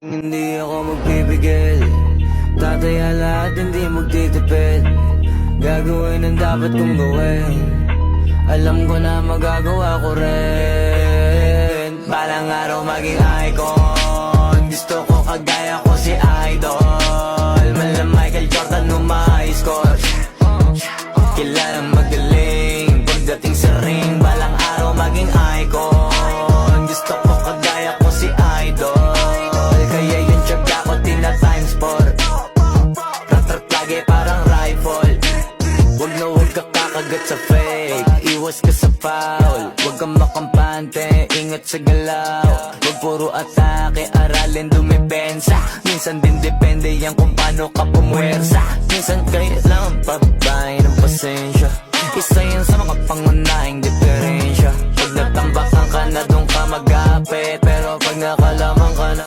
Hindi ako magpipigil, tataya lahat, hindi magtitipid. Gagawin ang dapat kong gawin, alam ko na magagawa ko rin. Balang araw maging icon, gusto ko kagaya ko si Idol. Mala Michael Jordan score, kilalang magaling pagdating sa ring. Balang araw maging icon, gusto ko kagaya ko si Idol. Kaya yung tiyaga ko tina-times 4, rat-rat lagi parang rifle. Huwag na huwag ka kakagat sa fake, iwas ka sa foul. Huwag kang makampante, ingat sa galaw. Huwag puro atake, aralin dumipensa. Minsan din depende yan kung paano ka pumwersa. Minsan kailangan pabahay ng pasensya, isa yan sa mga pangunahing diferensya. Pag natambakan ka na doon ka mag-apit, pero pag nakalaman ka na